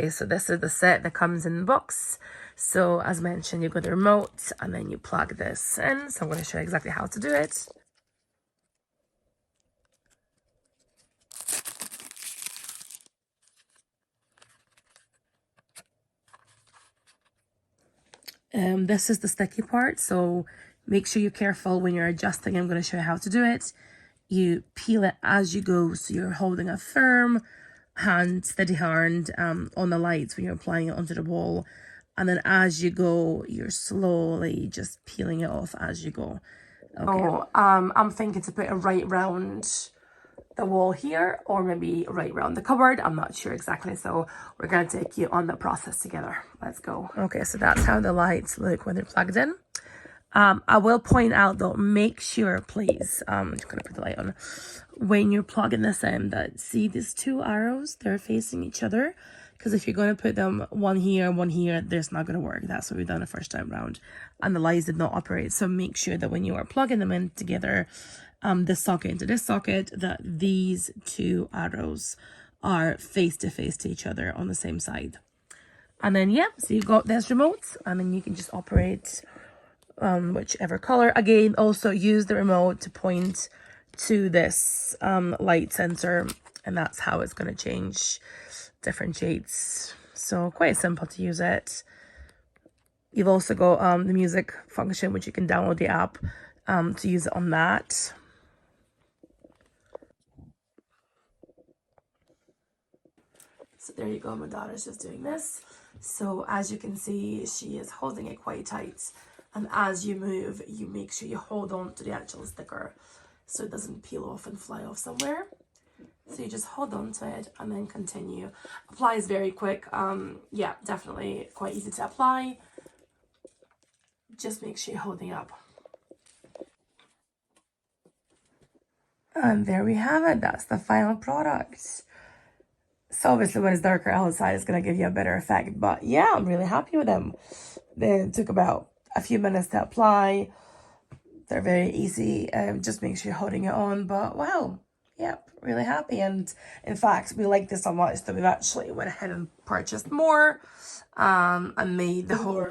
Okay, so this is the set that comes in the box. So as mentioned, you got the remote and then you plug this in. So I'm going to show you exactly how to do it. This is the sticky part, so make sure you're careful when you're adjusting. I'm going to show you how to do it. You peel it as you go, so you're holding a firm hand, steady hand on the lights when you're applying it onto the wall. And then as you go, you're slowly just peeling it off as you go. Okay. So, I'm thinking to put it right round the wall here, or maybe right around the cupboard. I'm not sure exactly, so we're going to take you on the process together. Let's go. Okay, so that's how the lights look when they're plugged in. I will point out though, make sure please, I'm just gonna put the light on, when you're plugging this in, that see these two arrows, they're facing each other, because if you're going to put them one here, there's not going to work. That's what we've done the first time round, and the lights did not operate. So make sure that when you are plugging them in together, this socket into this socket, that these two arrows are face to face to each other on the same side. And then yeah, so you've got this remote, and then you can just operate whichever color. Again, also use the remote to point to this light sensor, and that's how it's going to change different shades. So quite simple to use it. You've also got the music function, which you can download the app to use it on that. So there you go, my daughter's just doing this. So as you can see, she is holding it quite tight. And as you move, you make sure you hold on to the actual sticker so it doesn't peel off and fly off somewhere. So you just hold on to it and then continue. Apply is very quick. Yeah, definitely quite easy to apply. Just make sure you're holding up. And there we have it. That's the final product. So obviously when it's darker outside, it's going to give you a better effect. But yeah, I'm really happy with them. They took about a few minutes to apply. They're very easy. Just make sure you're holding it on. But wow, yeah, really happy. And in fact, we like this so much that we've actually went ahead and purchased more and made the whole